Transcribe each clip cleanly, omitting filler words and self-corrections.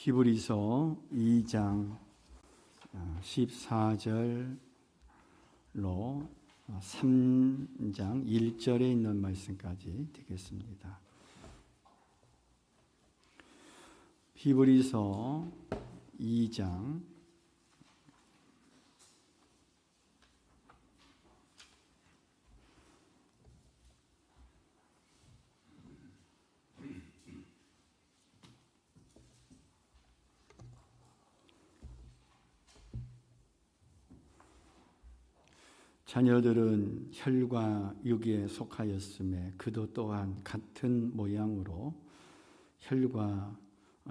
히브리서 2장 14절로 3장 1절에 있는 말씀까지 되겠습니다. 히브리서 2장 자녀들은 혈과 육에 속하였음에 그도 또한 같은 모양으로 혈과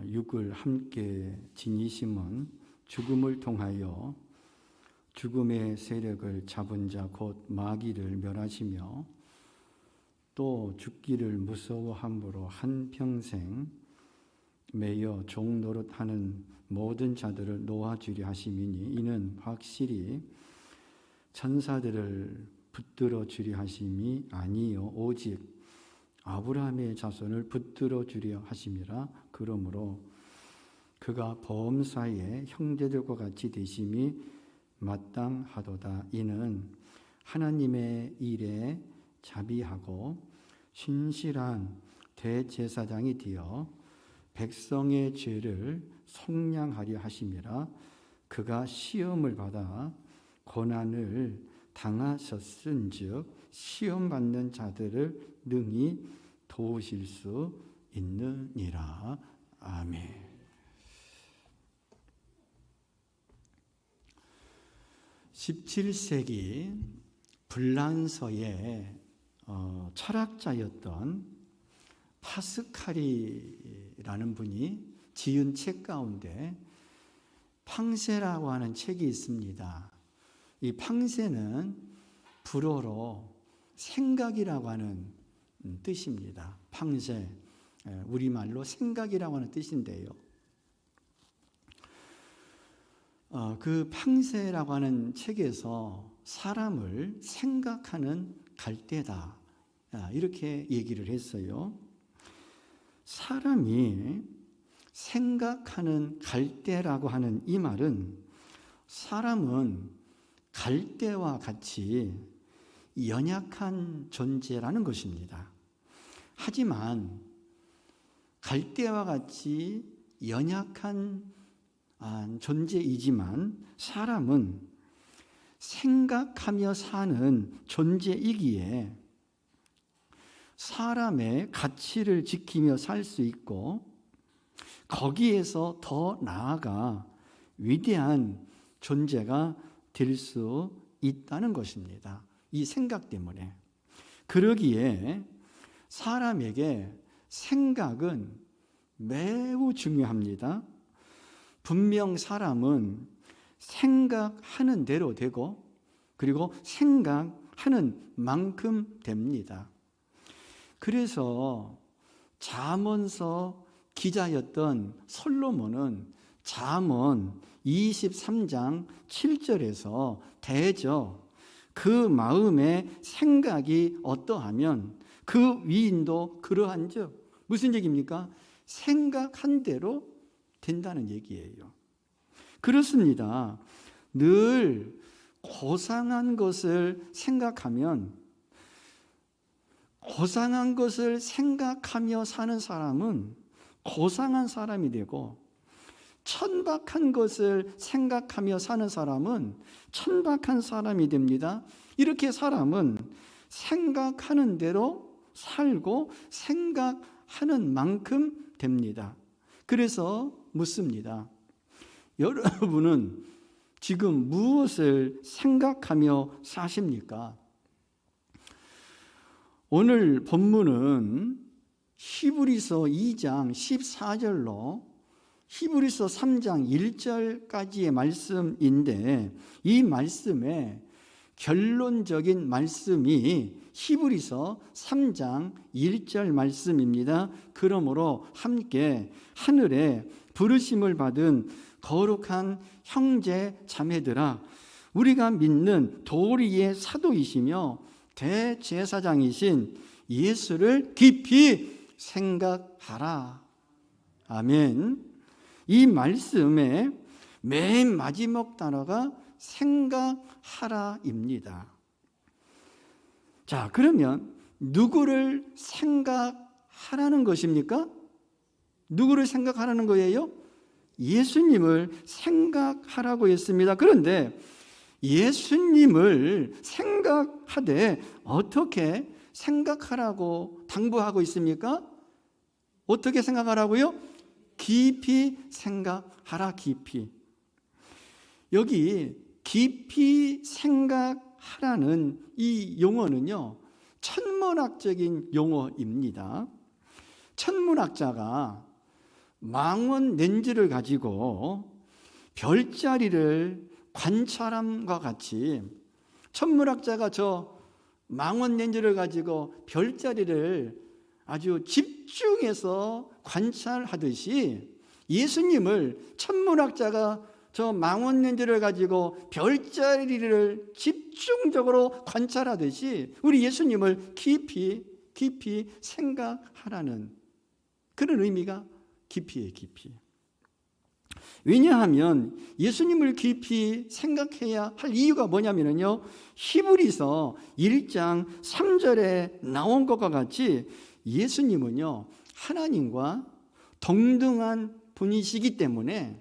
육을 함께 지니심은 죽음을 통하여 죽음의 세력을 잡은 자 곧 마귀를 멸하시며 또 죽기를 무서워함으로 한평생 매여 종 노릇하는 모든 자들을 놓아주려 하심이니 이는 확실히 천사들을 붙들어 주려 하심이 아니요 오직 아브라함의 자손을 붙들어 주려 하심이라. 그러므로 그가 범사에 형제들과 같이 되심이 마땅하도다. 이는 하나님의 일에 자비하고 신실한 대제사장이 되어 백성의 죄를 속량하려 하심이라. 그가 시험을 받아 고난을 당하셨은즉 시험받는 자들을 능히 도우실 수 있느니라. 아멘. (17세기) 불란서의 철학자였던 파스칼이라는 분이 지은 책 가운데 팡세라고 하는 책이 있습니다. 이 팡세는 불어로 생각이라고 하는 뜻입니다. 팡세, 우리말로 생각이라고 하는 뜻인데요. 그 팡세라고 하는 책에서 사람을 생각하는 갈대다, 이렇게 얘기를 했어요. 사람이 생각하는 갈대라고 하는 이 말은 사람은 갈대와 같이 연약한 존재라는 것입니다. 하지만 갈대와 같이 연약한 존재이지만 사람은 생각하며 사는 존재이기에 사람의 가치를 지키며 살 수 있고 거기에서 더 나아가 위대한 존재가 될 수 있다는 것입니다. 이 생각 때문에. 그러기에 사람에게 생각은 매우 중요합니다. 분명 사람은 생각하는 대로 되고 그리고 생각하는 만큼 됩니다. 그래서 잠언서 기자였던 솔로몬은 잠언 23장 7절에서 대저 그 마음의 생각이 어떠하면 그 위인도 그러한즉, 무슨 얘기입니까? 생각한 대로 된다는 얘기예요. 그렇습니다. 늘 고상한 것을 생각하면, 고상한 것을 생각하며 사는 사람은 고상한 사람이 되고 천박한 것을 생각하며 사는 사람은 천박한 사람이 됩니다. 이렇게 사람은 생각하는 대로 살고 생각하는 만큼 됩니다. 그래서 묻습니다. 여러분은 지금 무엇을 생각하며 사십니까? 오늘 본문은 히브리서 2장 14절로 히브리서 3장 1절까지의 말씀인데 이 말씀의 결론적인 말씀이 히브리서 3장 1절 말씀입니다. 그러므로 함께 하늘에 부르심을 받은 거룩한 형제 자매들아, 우리가 믿는 도리의 사도이시며 대제사장이신 예수를 깊이 생각하라. 아멘. 이 말씀의 맨 마지막 단어가 생각하라입니다. 자, 그러면 누구를 생각하라는 것입니까? 누구를 생각하라는 거예요? 예수님을 생각하라고 했습니다. 그런데 예수님을 생각하되 어떻게 생각하라고 당부하고 있습니까? 어떻게 생각하라고요? 깊이 생각하라, 깊이. 여기 깊이 생각하라는 이 용어는요, 천문학적인 용어입니다. 천문학자가 망원 렌즈를 가지고 별자리를 관찰함과 같이 천문학자가 저 망원 렌즈를 가지고 별자리를 아주 집중해서 관찰하듯이 예수님을 천문학자가 저 망원 렌즈를 가지고 별자리를 집중적으로 관찰하듯이 우리 예수님을 깊이 생각하라는 그런 의미가 깊이에요, 깊이. 왜냐하면 예수님을 깊이 생각해야 할 이유가 뭐냐면요, 히브리서 1장 3절에 나온 것과 같이 예수님은요, 하나님과 동등한 분이시기 때문에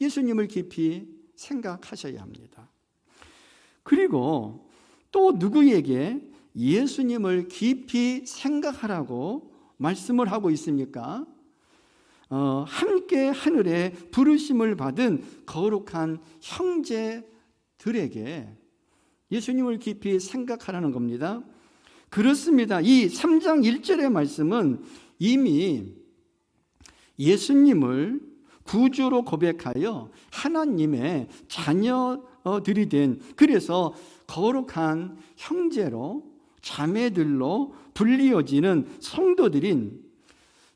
예수님을 깊이 생각하셔야 합니다. 그리고 또 누구에게 예수님을 깊이 생각하라고 말씀을 하고 있습니까? 함께 하늘에 부르심을 받은 거룩한 형제들에게 예수님을 깊이 생각하라는 겁니다. 그렇습니다. 이 3장 1절의 말씀은 이미 예수님을 구주로 고백하여 하나님의 자녀들이 된, 그래서 거룩한 형제로 자매들로 불리어지는 성도들인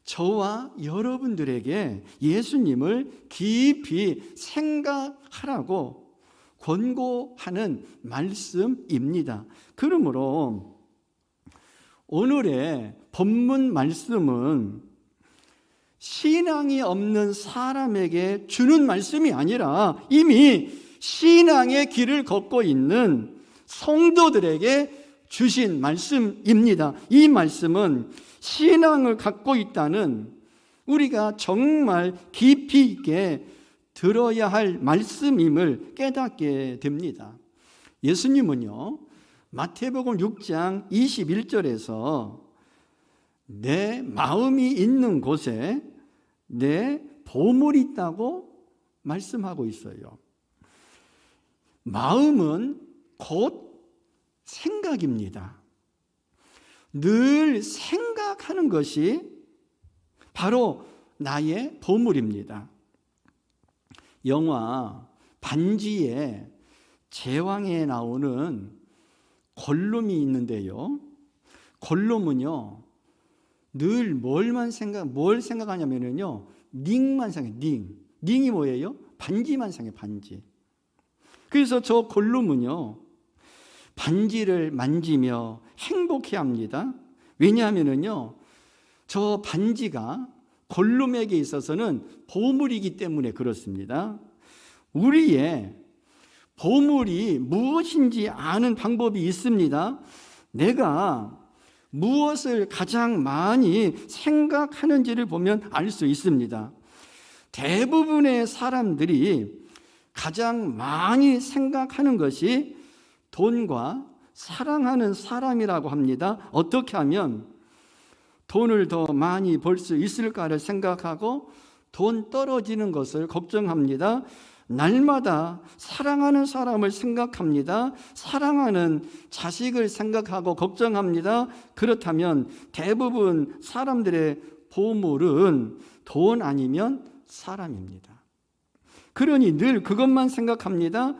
저와 여러분들에게 예수님을 깊이 생각하라고 권고하는 말씀입니다. 그러므로 오늘의 본문 말씀은 신앙이 없는 사람에게 주는 말씀이 아니라 이미 신앙의 길을 걷고 있는 성도들에게 주신 말씀입니다. 이 말씀은 신앙을 갖고 있다는 우리가 정말 깊이 있게 들어야 할 말씀임을 깨닫게 됩니다. 예수님은요, 마태복음 6장 21절에서 내 마음이 있는 곳에 내 보물이 있다고 말씀하고 있어요. 마음은 곧 생각입니다. 늘 생각하는 것이 바로 나의 보물입니다. 영화 반지의 제왕에 나오는 골룸이 있는데요, 골룸은요 늘 뭘 생각하냐면요, 링만 생각해요. 링이 뭐예요? 반지만 생각해요, 반지. 그래서 저 골룸은요 반지를 만지며 행복해합니다. 왜냐하면요, 저 반지가 골룸에게 있어서는 보물이기 때문에 그렇습니다. 우리의 보물이 무엇인지 아는 방법이 있습니다. 내가 무엇을 가장 많이 생각하는지를 보면 알 수 있습니다. 대부분의 사람들이 가장 많이 생각하는 것이 돈과 사랑하는 사람이라고 합니다. 어떻게 하면 돈을 더 많이 벌 수 있을까를 생각하고 돈 떨어지는 것을 걱정합니다. 날마다 사랑하는 사람을 생각합니다. 사랑하는 자식을 생각하고 걱정합니다. 그렇다면 대부분 사람들의 보물은 돈 아니면 사람입니다. 그러니 늘 그것만 생각합니다.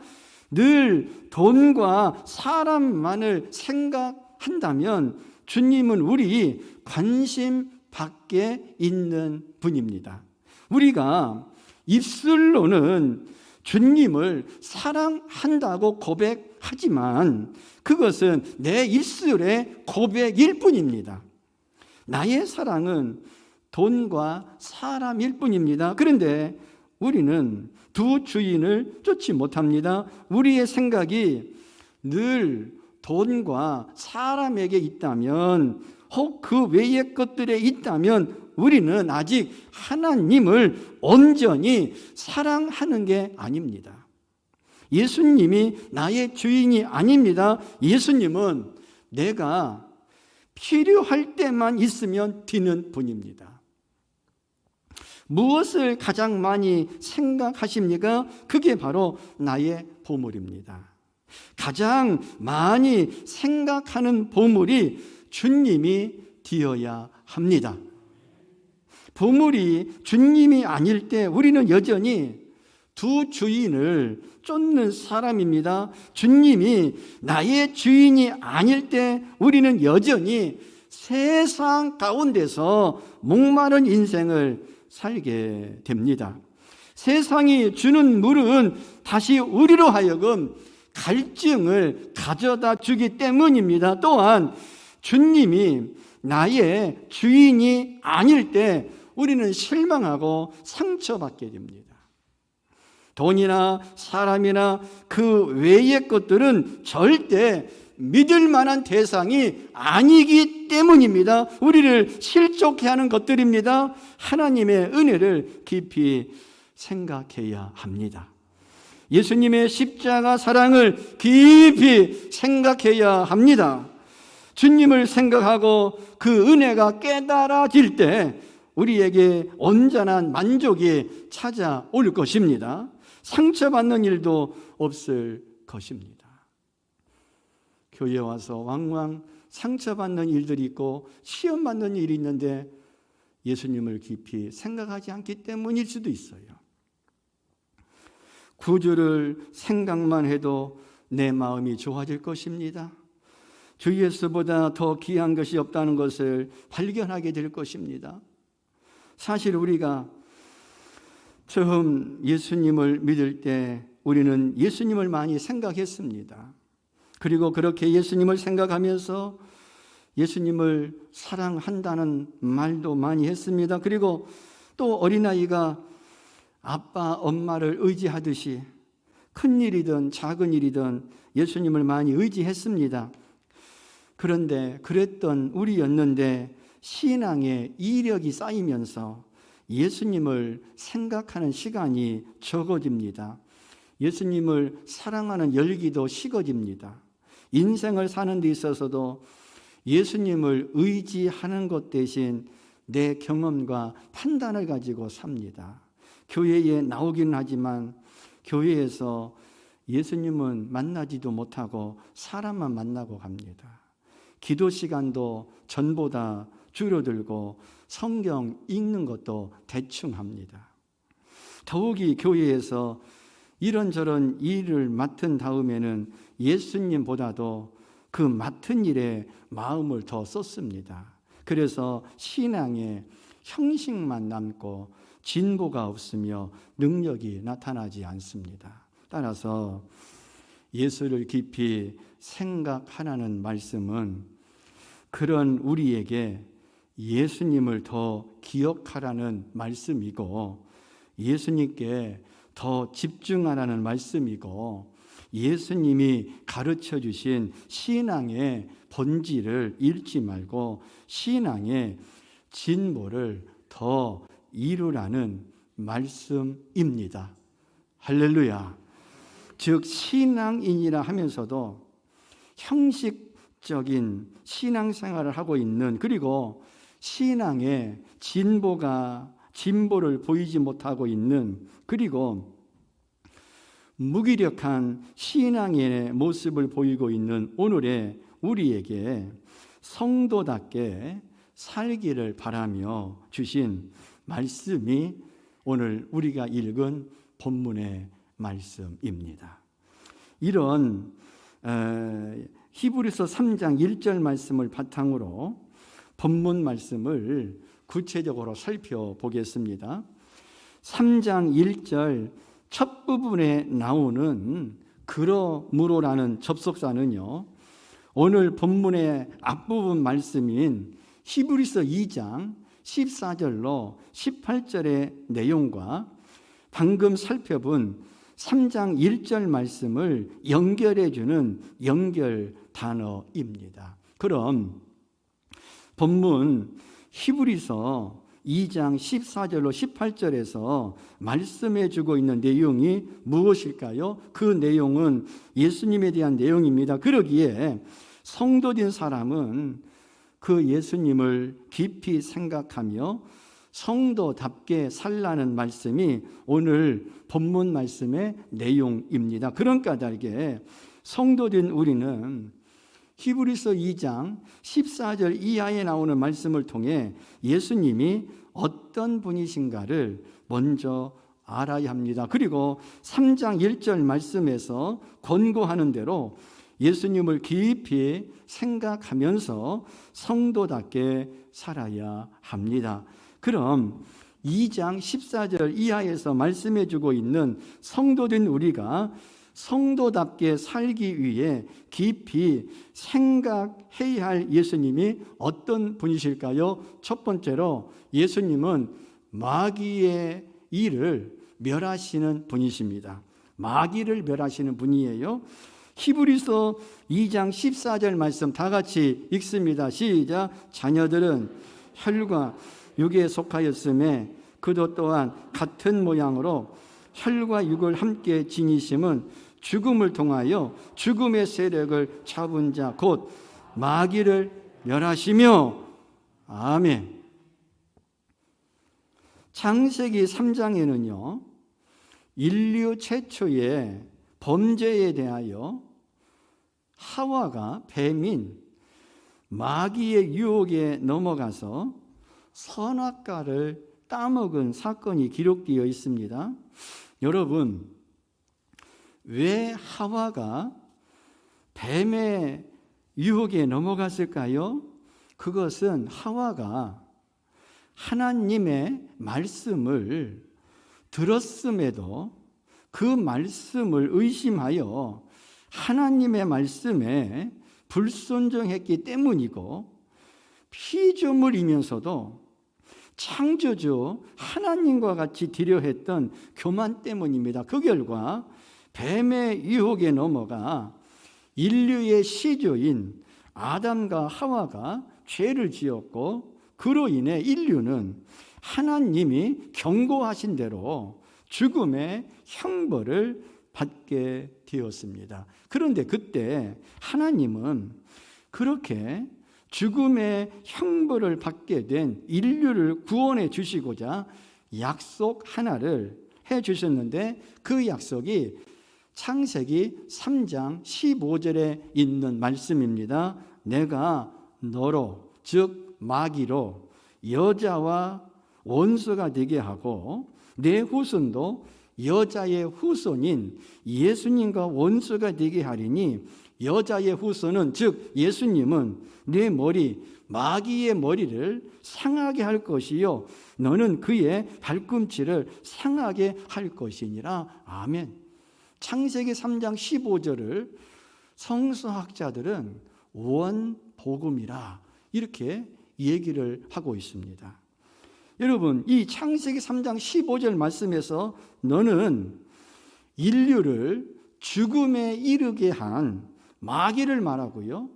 늘 돈과 사람만을 생각한다면 주님은 우리 관심 밖에 있는 분입니다. 우리가 입술로는 주님을 사랑한다고 고백하지만 그것은 내 입술의 고백일 뿐입니다. 나의 사랑은 돈과 사람일 뿐입니다. 그런데 우리는 두 주인을 쫓지 못합니다. 우리의 생각이 늘 돈과 사람에게 있다면, 혹 그 외의 것들에 있다면 우리는 아직 하나님을 온전히 사랑하는 게 아닙니다. 예수님이 나의 주인이 아닙니다. 예수님은 내가 필요할 때만 있으면 되는 분입니다. 무엇을 가장 많이 생각하십니까? 그게 바로 나의 보물입니다. 가장 많이 생각하는 보물이 주님이 되어야 합니다. 보물이 주님이 아닐 때 우리는 여전히 두 주인을 쫓는 사람입니다. 주님이 나의 주인이 아닐 때 우리는 여전히 세상 가운데서 목마른 인생을 살게 됩니다. 세상이 주는 물은 다시 우리로 하여금 갈증을 가져다 주기 때문입니다. 또한 주님이 나의 주인이 아닐 때 우리는 실망하고 상처받게 됩니다. 돈이나 사람이나 그 외의 것들은 절대 믿을 만한 대상이 아니기 때문입니다. 우리를 실족해 하는 것들입니다. 하나님의 은혜를 깊이 생각해야 합니다. 예수님의 십자가 사랑을 깊이 생각해야 합니다. 주님을 생각하고 그 은혜가 깨달아질 때 우리에게 온전한 만족이 찾아올 것입니다. 상처받는 일도 없을 것입니다. 교회에 와서 왕왕 상처받는 일들이 있고 시험받는 일이 있는데 예수님을 깊이 생각하지 않기 때문일 수도 있어요. 구주를 생각만 해도 내 마음이 좋아질 것입니다. 주 예수보다 더 귀한 것이 없다는 것을 발견하게 될 것입니다. 사실 우리가 처음 예수님을 믿을 때 우리는 예수님을 많이 생각했습니다. 그리고 그렇게 예수님을 생각하면서 예수님을 사랑한다는 말도 많이 했습니다. 그리고 또 어린아이가 아빠, 엄마를 의지하듯이 큰 일이든 작은 일이든 예수님을 많이 의지했습니다. 그런데 그랬던 우리였는데 신앙의 이력이 쌓이면서 예수님을 생각하는 시간이 적어집니다. 예수님을 사랑하는 열기도 식어집니다. 인생을 사는 데 있어서도 예수님을 의지하는 것 대신 내 경험과 판단을 가지고 삽니다. 교회에 나오긴 하지만 교회에서 예수님은 만나지도 못하고 사람만 만나고 갑니다. 기도 시간도 전보다 줄어들고 성경 읽는 것도 대충 합니다. 더욱이 교회에서 이런저런 일을 맡은 다음에는 예수님보다도 그 맡은 일에 마음을 더 쏟습니다. 그래서 신앙에 형식만 남고 진보가 없으며 능력이 나타나지 않습니다. 따라서 예수를 깊이 생각하라는 말씀은 그런 우리에게 예수님을 더 기억하라는 말씀이고 예수님께 더 집중하라는 말씀이고 예수님이 가르쳐 주신 신앙의 본질을 잃지 말고 신앙의 진보를 더 이루라는 말씀입니다. 할렐루야. 즉 신앙인이라 하면서도 형식적인 신앙생활을 하고 있는, 그리고 신앙의 진보를 보이지 못하고 있는, 그리고 무기력한 신앙인의 모습을 보이고 있는 오늘의 우리에게 성도답게 살기를 바라며 주신 말씀이 오늘 우리가 읽은 본문의 말씀입니다. 이런 히브리서 3장 1절 말씀을 바탕으로 본문 말씀을 구체적으로 살펴보겠습니다. 3장 1절 첫 부분에 나오는 그러므로라는 접속사는요, 오늘 본문의 앞부분 말씀인 히브리서 2장 14절로 18절의 내용과 방금 살펴본 3장 1절 말씀을 연결해 주는 연결 단어입니다. 그럼 본문 히브리서 2장 14절로 18절에서 말씀해 주고 있는 내용이 무엇일까요? 그 내용은 예수님에 대한 내용입니다. 그러기에 성도된 사람은 그 예수님을 깊이 생각하며 성도답게 살라는 말씀이 오늘 본문 말씀의 내용입니다. 그런 까닭에 성도된 우리는 히브리서 2장 14절 이하에 나오는 말씀을 통해 예수님이 어떤 분이신가를 먼저 알아야 합니다. 그리고 3장 1절 말씀에서 권고하는 대로 예수님을 깊이 생각하면서 성도답게 살아야 합니다. 그럼 2장 14절 이하에서 말씀해 주고 있는 성도된 우리가 성도답게 살기 위해 깊이 생각해야 할 예수님이 어떤 분이실까요? 첫 번째로 예수님은 마귀의 일을 멸하시는 분이십니다. 마귀를 멸하시는 분이에요. 히브리서 2장 14절 말씀 다 같이 읽습니다. 시작. 자녀들은 혈과 육에 속하였음에 그도 또한 같은 모양으로 혈과 육을 함께 지니심은 죽음을 통하여 죽음의 세력을 잡은 자 곧 마귀를 멸하시며. 아멘. 창세기 3장에는요 인류 최초의 범죄에 대하여 하와가 뱀인 마귀의 유혹에 넘어가서 선악과를 따먹은 사건이 기록되어 있습니다. 여러분, 왜 하와가 뱀의 유혹에 넘어갔을까요? 그것은 하와가 하나님의 말씀을 들었음에도 그 말씀을 의심하여 하나님의 말씀에 불순종했기 때문이고, 피조물이면서도 창조주 하나님과 같이 되려 했던 교만 때문입니다. 그 결과 뱀의 유혹에 넘어가 인류의 시조인 아담과 하와가 죄를 지었고, 그로 인해 인류는 하나님이 경고하신 대로 죽음의 형벌을 받게 되었습니다. 그런데 그때 하나님은 그렇게 죽음의 형벌을 받게 된 인류를 구원해 주시고자 약속 하나를 해 주셨는데, 그 약속이 창세기 3장 15절에 있는 말씀입니다. 내가 너로, 즉 마귀로 여자와 원수가 되게 하고 내 후손도 여자의 후손인 예수님과 원수가 되게 하리니, 여자의 후손은 즉 예수님은 내 머리 마귀의 머리를 상하게 할 것이요 너는 그의 발꿈치를 상하게 할 것이니라. 아멘. 창세기 3장 15절을 성서학자들은 원복음이라 이렇게 얘기를 하고 있습니다. 여러분, 이 창세기 3장 15절 말씀에서 너는 인류를 죽음에 이르게 한 마귀를 말하고요,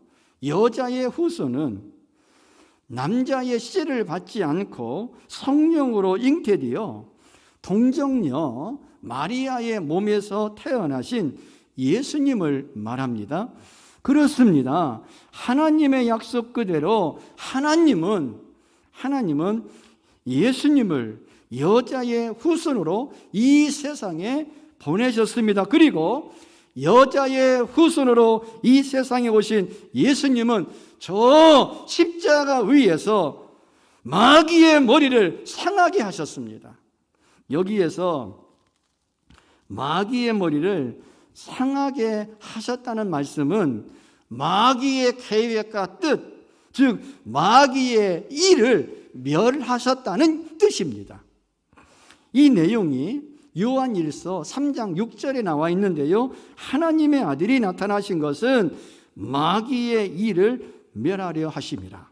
여자의 후손은 남자의 씨를 받지 않고 성령으로 잉태되어 동정녀 마리아의 몸에서 태어나신 예수님을 말합니다. 그렇습니다. 하나님의 약속 그대로 하나님은 예수님을 여자의 후손으로 이 세상에 보내셨습니다. 그리고 여자의 후손으로 이 세상에 오신 예수님은 저 십자가 위에서 마귀의 머리를 상하게 하셨습니다. 여기에서 마귀의 머리를 상하게 하셨다는 말씀은 마귀의 계획과 뜻, 즉 마귀의 일을 멸하셨다는 뜻입니다. 이 내용이 요한일서 3장 6절에 나와 있는데요, 하나님의 아들이 나타나신 것은 마귀의 일을 멸하려 하심이라.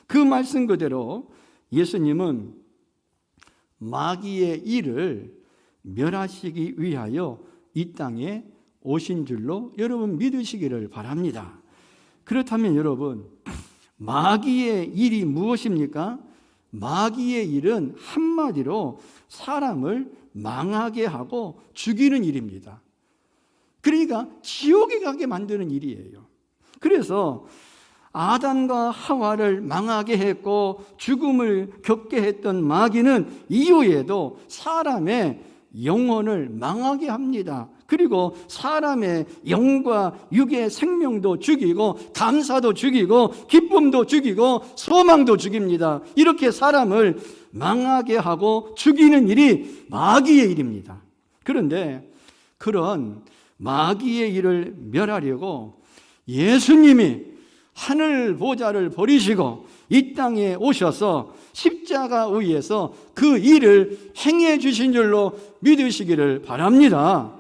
그 말씀 그대로 예수님은 마귀의 일을 멸하시기 위하여 이 땅에 오신 줄로 여러분 믿으시기를 바랍니다. 그렇다면 여러분, 마귀의 일이 무엇입니까? 마귀의 일은 한마디로 사람을 망하게 하고 죽이는 일입니다. 그러니까 지옥에 가게 만드는 일이에요. 그래서 아담과 하와를 망하게 했고 죽음을 겪게 했던 마귀는 이후에도 사람의 영혼을 망하게 합니다. 그리고 사람의 영과 육의 생명도 죽이고 감사도 죽이고 기쁨도 죽이고 소망도 죽입니다. 이렇게 사람을 망하게 하고 죽이는 일이 마귀의 일입니다. 그런데 그런 마귀의 일을 멸하려고 예수님이 하늘 보좌를 버리시고 이 땅에 오셔서 십자가 위에서 그 일을 행해 주신 줄로 믿으시기를 바랍니다.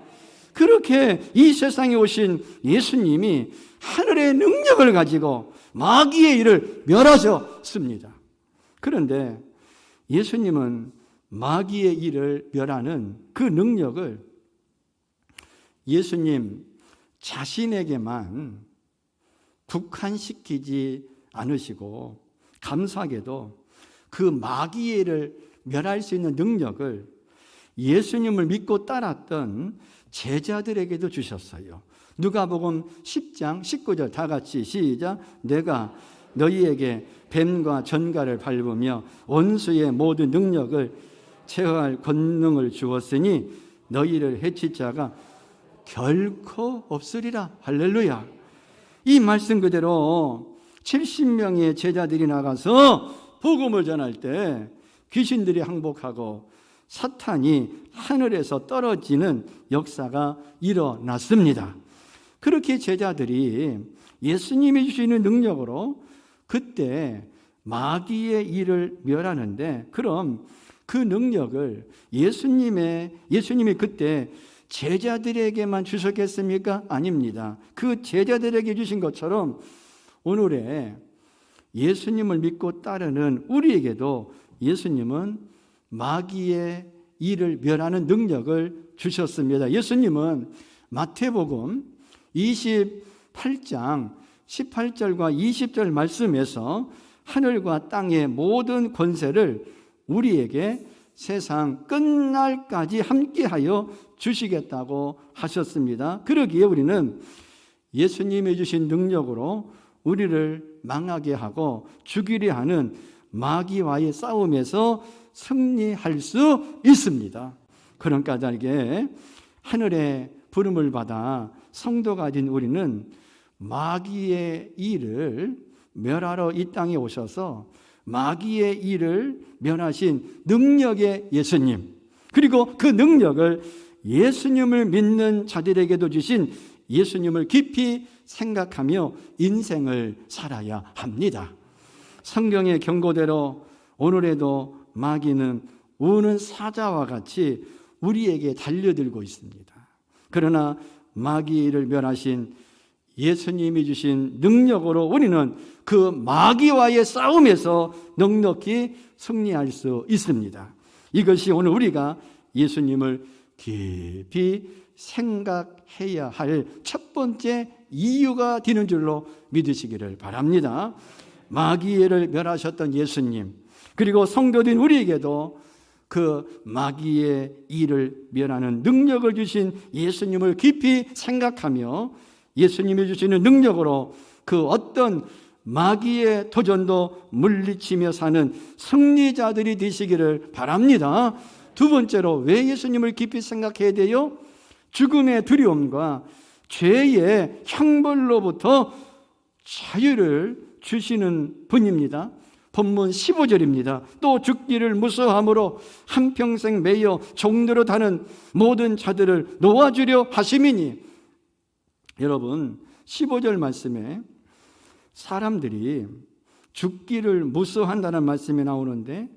그렇게 이 세상에 오신 예수님이 하늘의 능력을 가지고 마귀의 일을 멸하셨습니다. 그런데 예수님은 마귀의 일을 멸하는 그 능력을 예수님 자신에게만 국한시키지 않으시고 감사하게도 그 마귀의 일을 멸할 수 있는 능력을 예수님을 믿고 따랐던 제자들에게도 주셨어요. 누가복음 10장 19절 다 같이 시작. 내가 너희에게 뱀과 전갈을 밟으며 원수의 모든 능력을 제어할 권능을 주었으니 너희를 해칠 자가 결코 없으리라. 할렐루야. 이 말씀 그대로 70명의 제자들이 나가서 복음을 전할 때 귀신들이 항복하고 사탄이 하늘에서 떨어지는 역사가 일어났습니다. 그렇게 제자들이 예수님이 주시는 능력으로 그때 마귀의 일을 멸하는데, 그럼 그 능력을 예수님이 그때 제자들에게만 주셨겠습니까? 아닙니다. 그 제자들에게 주신 것처럼 오늘의 예수님을 믿고 따르는 우리에게도 예수님은 마귀의 일을 멸하는 능력을 주셨습니다. 예수님은 마태복음 28장 18절과 20절 말씀에서 하늘과 땅의 모든 권세를 우리에게 세상 끝날까지 함께하여 주시겠다고 하셨습니다. 그러기에 우리는 예수님이 주신 능력으로 우리를 망하게 하고 죽이려 하는 마귀와의 싸움에서 승리할 수 있습니다. 그런 까닭에 하늘의 부름을 받아 성도가 된 우리는 마귀의 일을 멸하러 이 땅에 오셔서 마귀의 일을 멸하신 능력의 예수님, 그리고 그 능력을 예수님을 믿는 자들에게도 주신 예수님을 깊이 생각하며 인생을 살아야 합니다. 성경의 경고대로 오늘에도 마귀는 우는 사자와 같이 우리에게 달려들고 있습니다. 그러나 마귀를 멸하신 예수님이 주신 능력으로 우리는 그 마귀와의 싸움에서 넉넉히 승리할 수 있습니다. 이것이 오늘 우리가 예수님을 깊이 생각해야 할 첫 번째 이유가 되는 줄로 믿으시기를 바랍니다. 마귀를 멸하셨던 예수님, 그리고 성도된 우리에게도 그 마귀의 일을 멸하는 능력을 주신 예수님을 깊이 생각하며 예수님이 주시는 능력으로 그 어떤 마귀의 도전도 물리치며 사는 승리자들이 되시기를 바랍니다. 두 번째로 왜 예수님을 깊이 생각해야 돼요? 죽음의 두려움과 죄의 형벌로부터 자유를 주시는 분입니다. 본문 15절입니다. 또 죽기를 무서워함으로 한평생 매여 종로로 다는 모든 자들을 놓아주려 하심이니. 여러분, 15절 말씀에 사람들이 죽기를 무서워한다는 말씀이 나오는데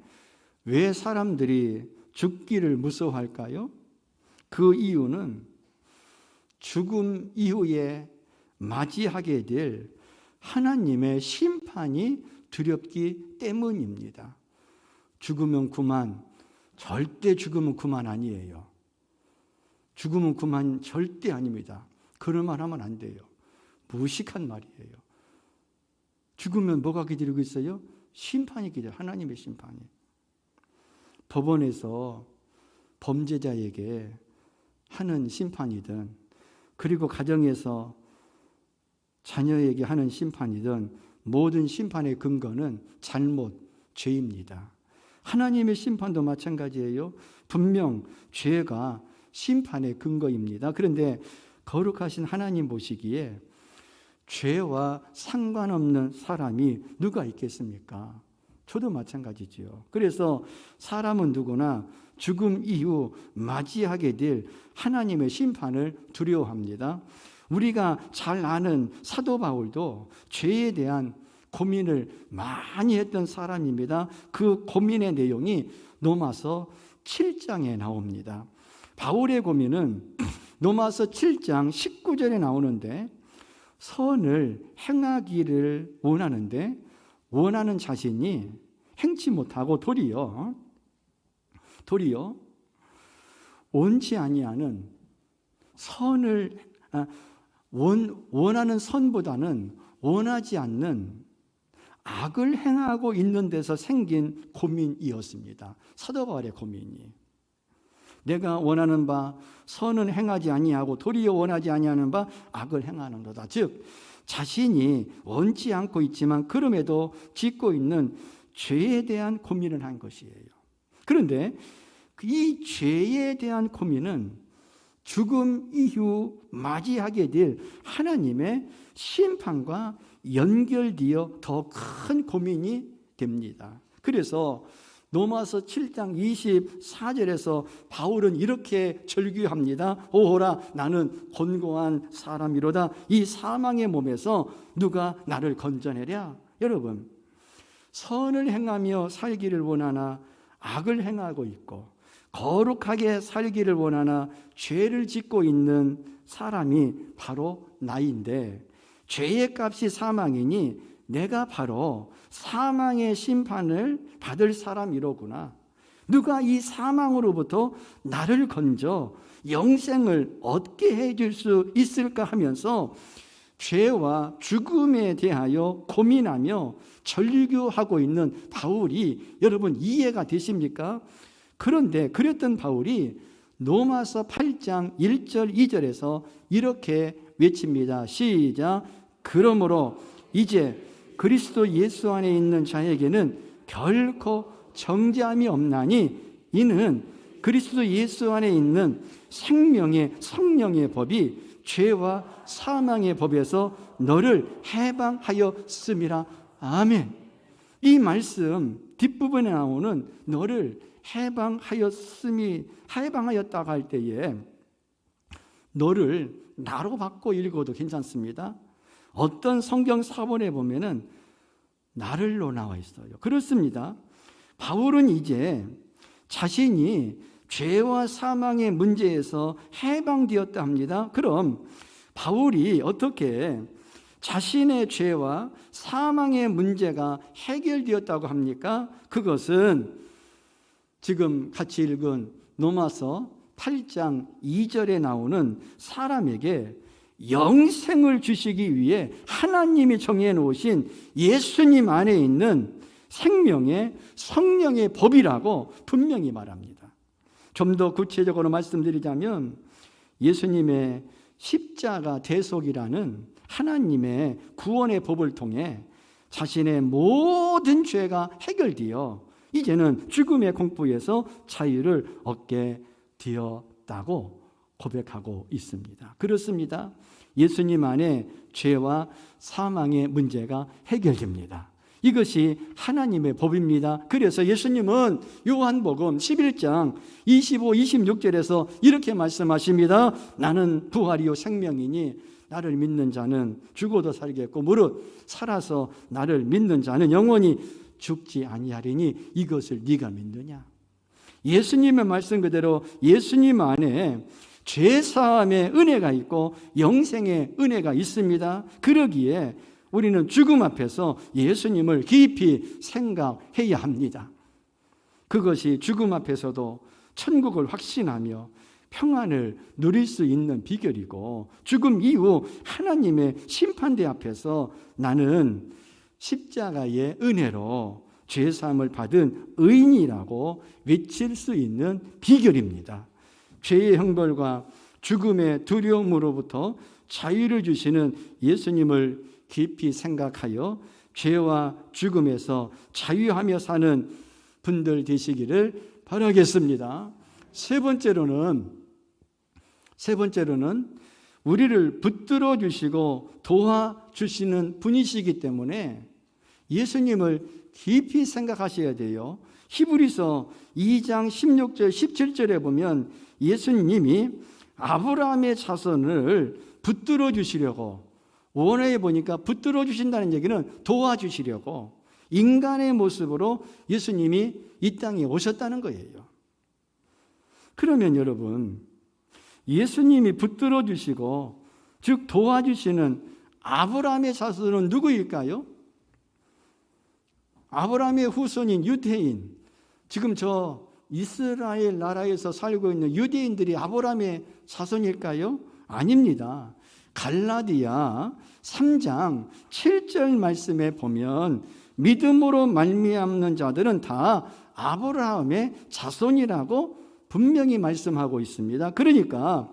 왜 사람들이 죽기를 무서워할까요? 그 이유는 죽음 이후에 맞이하게 될 하나님의 심판이 두렵기 때문입니다. 죽으면 그만, 절대 죽으면 그만 아니에요. 죽으면 그만 절대 아닙니다. 그런 말 하면 안 돼요. 무식한 말이에요. 죽으면 뭐가 기다리고 있어요? 심판이 기다려요. 하나님의 심판이. 법원에서 범죄자에게 하는 심판이든, 그리고 가정에서 자녀에게 하는 심판이든, 모든 심판의 근거는 잘못, 죄입니다. 하나님의 심판도 마찬가지예요. 분명 죄가 심판의 근거입니다. 그런데 거룩하신 하나님 보시기에 죄와 상관없는 사람이 누가 있겠습니까? 저도 마찬가지지요. 그래서 사람은 누구나 죽음 이후 맞이하게 될 하나님의 심판을 두려워합니다. 우리가 잘 아는 사도 바울도 죄에 대한 고민을 많이 했던 사람입니다. 그 고민의 내용이 로마서 7장에 나옵니다. 바울의 고민은 로마서 7장 19절에 나오는데, 선을 행하기를 원하는데 원하는 자신이 행치 못하고 도리어 원치 아니하는 선을 원하는 선보다는 원하지 않는 악을 행하고 있는 데서 생긴 고민이었습니다. 사도 바울의 고민이. 내가 원하는 바 선은 행하지 아니하고 도리어 원하지 아니하는 바 악을 행하는도다. 즉 자신이 원치 않고 있지만 그럼에도 짓고 있는 죄에 대한 고민을 한 것이에요. 그런데 이 죄에 대한 고민은 죽음 이후 맞이하게 될 하나님의 심판과 연결되어 더 큰 고민이 됩니다. 그래서 로마서 7장 24절에서 바울은 이렇게 절규합니다. 오호라, 나는 곤고한 사람이로다. 이 사망의 몸에서 누가 나를 건져내랴. 여러분, 선을 행하며 살기를 원하나 악을 행하고 있고, 거룩하게 살기를 원하나 죄를 짓고 있는 사람이 바로 나인데, 죄의 값이 사망이니 내가 바로 사망의 심판을 받을 사람이로구나. 누가 이 사망으로부터 나를 건져 영생을 얻게 해줄 수 있을까 하면서 죄와 죽음에 대하여 고민하며 절규하고 있는 바울이 여러분 이해가 되십니까? 그런데 그랬던 바울이 로마서 8장 1절 2절에서 이렇게 외칩니다. 시작. 그러므로 이제 그리스도 예수 안에 있는 자에게는 결코 정죄함이 없나니 이는 그리스도 예수 안에 있는 생명의 성령의 법이 죄와 사망의 법에서 너를 해방하였음이라. 아멘. 이 말씀 뒷부분에 나오는 너를 해방하였다고 할 때에 너를 나로 바꿔 읽어도 괜찮습니다. 어떤 성경 사본에 보면은 나를로 나와 있어요. 그렇습니다. 바울은 이제 자신이 죄와 사망의 문제에서 해방되었다 합니다. 그럼 바울이 어떻게 자신의 죄와 사망의 문제가 해결되었다고 합니까? 그것은 지금 같이 읽은 로마서 8장 2절에 나오는 사람에게 영생을 주시기 위해 하나님이 정해 놓으신 예수님 안에 있는 생명의 성령의 법이라고 분명히 말합니다. 좀 더 구체적으로 말씀드리자면 예수님의 십자가 대속이라는 하나님의 구원의 법을 통해 자신의 모든 죄가 해결되어 이제는 죽음의 공포에서 자유를 얻게 되었다고 고백하고 있습니다. 그렇습니다. 예수님 안에 죄와 사망의 문제가 해결됩니다. 이것이 하나님의 법입니다. 그래서 예수님은 요한복음 11장 25, 26절에서 이렇게 말씀하십니다. 나는 부활이요 생명이니 나를 믿는 자는 죽어도 살겠고 무릇 살아서 나를 믿는 자는 영원히 죽지 아니하리니 이것을 네가 믿느냐? 예수님의 말씀 그대로 예수님 안에 죄사함의 은혜가 있고 영생의 은혜가 있습니다. 그러기에 우리는 죽음 앞에서 예수님을 깊이 생각해야 합니다. 그것이 죽음 앞에서도 천국을 확신하며 평안을 누릴 수 있는 비결이고, 죽음 이후 하나님의 심판대 앞에서 나는 십자가의 은혜로 죄사함을 받은 의인이라고 외칠 수 있는 비결입니다. 죄의 형벌과 죽음의 두려움으로부터 자유를 주시는 예수님을 깊이 생각하여 죄와 죽음에서 자유하며 사는 분들 되시기를 바라겠습니다. 세 번째로는 우리를 붙들어 주시고 도와주시는 분이시기 때문에 예수님을 깊이 생각하셔야 돼요. 히브리서 2장 16절 17절에 보면 예수님이 아브라함의 자손을 붙들어 주시려고, 원어에 보니까 붙들어 주신다는 얘기는 도와주시려고 인간의 모습으로 예수님이 이 땅에 오셨다는 거예요. 그러면 여러분, 예수님이 붙들어 주시고 즉 도와주시는 아브라함의 자손은 누구일까요? 아브라함의 후손인 유대인, 지금 저 이스라엘 나라에서 살고 있는 유대인들이 아브라함의 자손일까요? 아닙니다. 갈라디아 3장 7절 말씀에 보면 믿음으로 말미암는 자들은 다 아브라함의 자손이라고 분명히 말씀하고 있습니다. 그러니까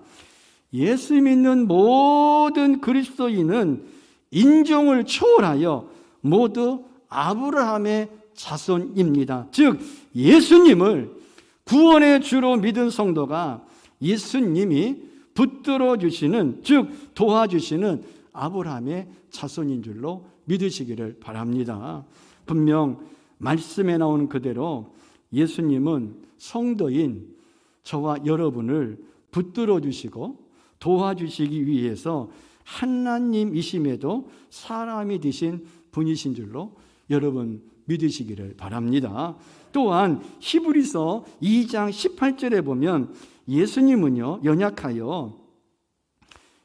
예수 믿는 모든 그리스도인은 인종을 초월하여 모두 아브라함의 자손입니다. 즉 예수님을 구원의 주로 믿은 성도가 예수님이 붙들어 주시는, 즉 도와주시는 아브라함의 자손인 줄로 믿으시기를 바랍니다. 분명 말씀에 나오는 그대로 예수님은 성도인 저와 여러분을 붙들어 주시고 도와주시기 위해서 하나님이심에도 사람이 되신 분이신 줄로 여러분 믿으시기를 바랍니다. 또한 히브리서 2장 18절에 보면 예수님은요, 연약하여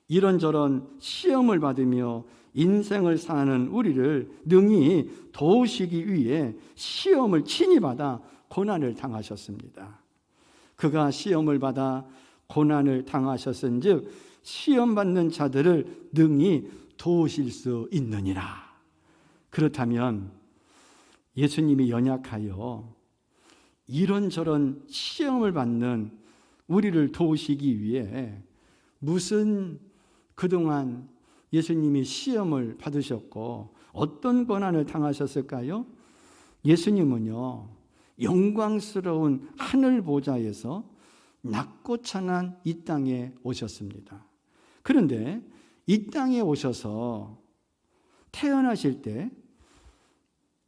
이런저런 시험을 받으며 인생을 사는 우리를 능히 도우시기 위해 시험을 친히 받아 고난을 당하셨습니다. 그가 시험을 받아 고난을 당하셨은즉 시험받는 자들을 능히 도우실 수 있느니라. 그렇다면 예수님이 연약하여 이런저런 시험을 받는 우리를 도우시기 위해 무슨 그동안 예수님이 시험을 받으셨고 어떤 고난을 당하셨을까요? 예수님은요, 영광스러운 하늘 보좌에서 낮고 찬한 이 땅에 오셨습니다. 그런데 이 땅에 오셔서 태어나실 때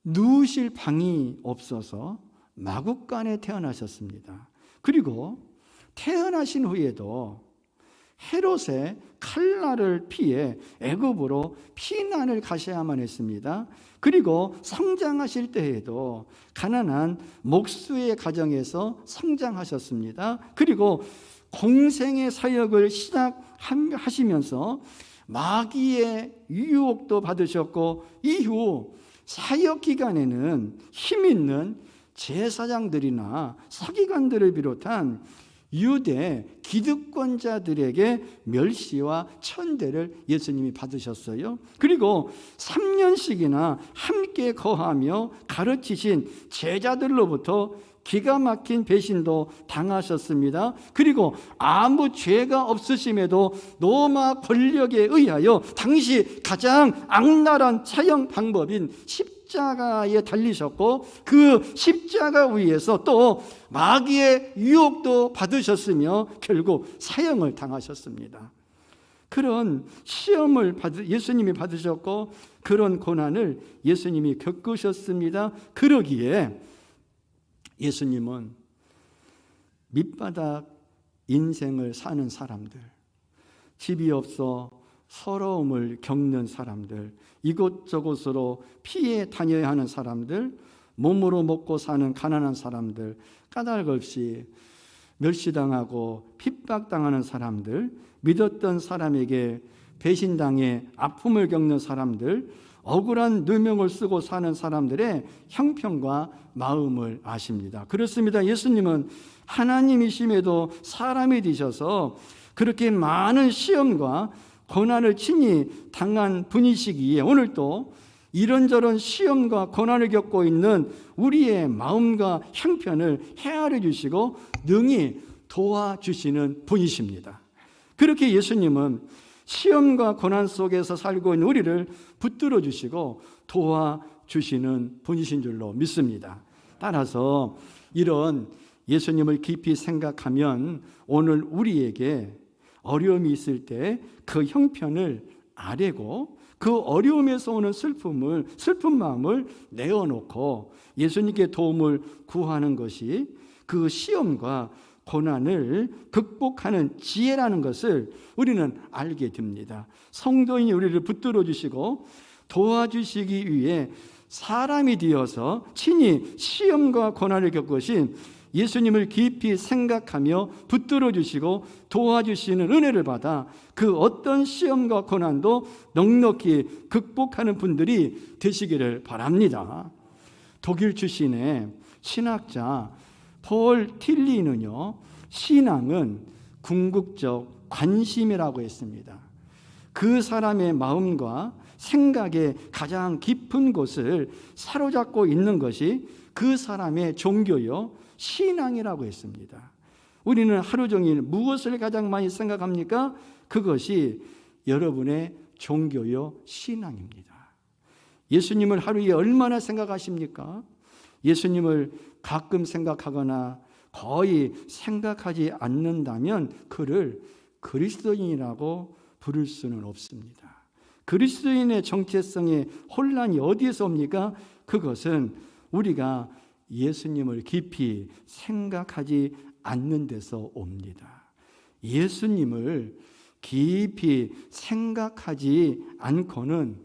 누우실 방이 없어서 마구간에 태어나셨습니다. 그리고 태어나신 후에도 헤롯의 칼날을 피해 애굽으로 피난을 가셔야만 했습니다. 그리고 성장하실 때에도 가난한 목수의 가정에서 성장하셨습니다. 그리고 공생의 사역을 시작하시면서 마귀의 유혹도 받으셨고, 이후 사역 기간에는 힘 있는 제사장들이나 서기관들을 비롯한 유대 기득권자들에게 멸시와 천대를 예수님이 받으셨어요. 그리고 3년씩이나 함께 거하며 가르치신 제자들로부터 기가 막힌 배신도 당하셨습니다. 그리고 아무 죄가 없으심에도 로마 권력에 의하여 당시 가장 악랄한 사형 방법인 십자가에 달리셨고, 그 십자가 위에서 또 마귀의 유혹도 받으셨으며 결국 사형을 당하셨습니다. 그런 시험을 예수님이 받으셨고 그런 고난을 예수님이 겪으셨습니다. 그러기에 예수님은 밑바닥 인생을 사는 사람들, 집이 없어 서러움을 겪는 사람들, 이곳저곳으로 피해 다녀야 하는 사람들, 몸으로 먹고 사는 가난한 사람들, 까닭 없이 멸시당하고 핍박당하는 사람들, 믿었던 사람에게 배신당해 아픔을 겪는 사람들, 억울한 누명을 쓰고 사는 사람들의 형편과 마음을 아십니다. 그렇습니다. 예수님은 하나님이심에도 사람이 되셔서 그렇게 많은 시험과 고난을 친히 당한 분이시기에 오늘도 이런저런 시험과 고난을 겪고 있는 우리의 마음과 형편을 헤아려 주시고 능히 도와주시는 분이십니다. 그렇게 예수님은 시험과 고난 속에서 살고 있는 우리를 붙들어 주시고 도와주시는 분이신 줄로 믿습니다. 따라서 이런 예수님을 깊이 생각하면 오늘 우리에게 어려움이 있을 때 그 형편을 아뢰고 그 어려움에서 오는 슬픈 마음을 내어놓고 예수님께 도움을 구하는 것이 그 시험과 고난을 극복하는 지혜라는 것을 우리는 알게 됩니다. 성도인이 우리를 붙들어 주시고 도와주시기 위해 사람이 되어서 친히 시험과 고난을 겪으신 예수님을 깊이 생각하며 붙들어 주시고 도와주시는 은혜를 받아 그 어떤 시험과 고난도 넉넉히 극복하는 분들이 되시기를 바랍니다. 독일 출신의 신학자 폴 틸리는요, 신앙은 궁극적 관심이라고 했습니다. 그 사람의 마음과 생각의 가장 깊은 곳을 사로잡고 있는 것이 그 사람의 종교요 신앙이라고 했습니다. 우리는 하루 종일 무엇을 가장 많이 생각합니까? 그것이 여러분의 종교요 신앙입니다. 예수님을 하루에 얼마나 생각하십니까? 예수님을 가끔 생각하거나 거의 생각하지 않는다면 그를 그리스도인이라고 부를 수는 없습니다. 그리스도인의 정체성의 혼란이 어디에서 옵니까? 그것은 우리가 예수님을 깊이 생각하지 않는 데서 옵니다. 예수님을 깊이 생각하지 않고는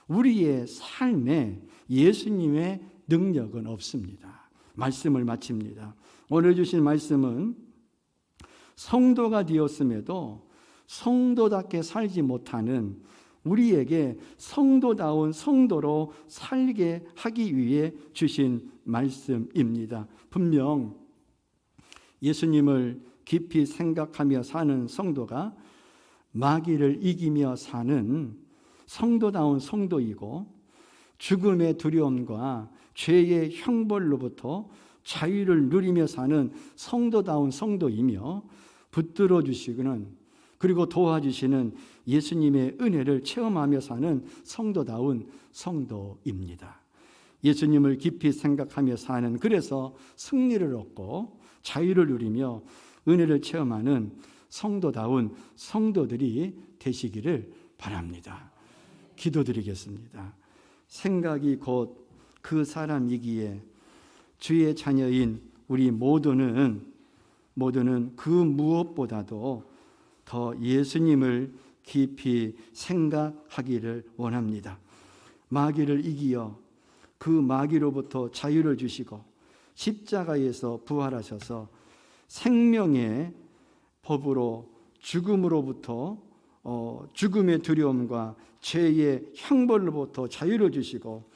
우리의 삶에 예수님의 능력은 없습니다. 말씀을 마칩니다. 오늘 주신 말씀은 성도가 되었음에도 성도답게 살지 못하는 우리에게 성도다운 성도로 살게 하기 위해 주신 말씀입니다. 분명 예수님을 깊이 생각하며 사는 성도가 마귀를 이기며 사는 성도다운 성도이고 죽음의 두려움과 죄의 형벌로부터 자유를 누리며 사는 성도다운 성도이며 붙들어 주시고는 그리고 도와주시는 예수님의 은혜를 체험하며 사는 성도다운 성도입니다. 예수님을 깊이 생각하며 사는, 그래서 승리를 얻고 자유를 누리며 은혜를 체험하는 성도다운 성도들이 되시기를 바랍니다. 기도드리겠습니다. 생각이 곧 그 사람이기에 주의 자녀인 우리 모두는 그 무엇보다도 더 예수님을 깊이 생각하기를 원합니다. 마귀를 이기어 그 마귀로부터 자유를 주시고 십자가에서 부활하셔서 생명의 법으로 죽음으로부터 죽음의 두려움과 죄의 형벌로부터 자유를 주시고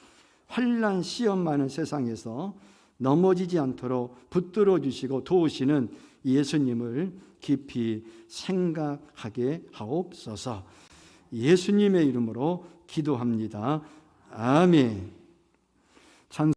환난 시험 많은 세상에서 넘어지지 않도록 붙들어 주시고 도우시는 예수님을 깊이 생각하게 하옵소서. 예수님의 이름으로 기도합니다. 아멘.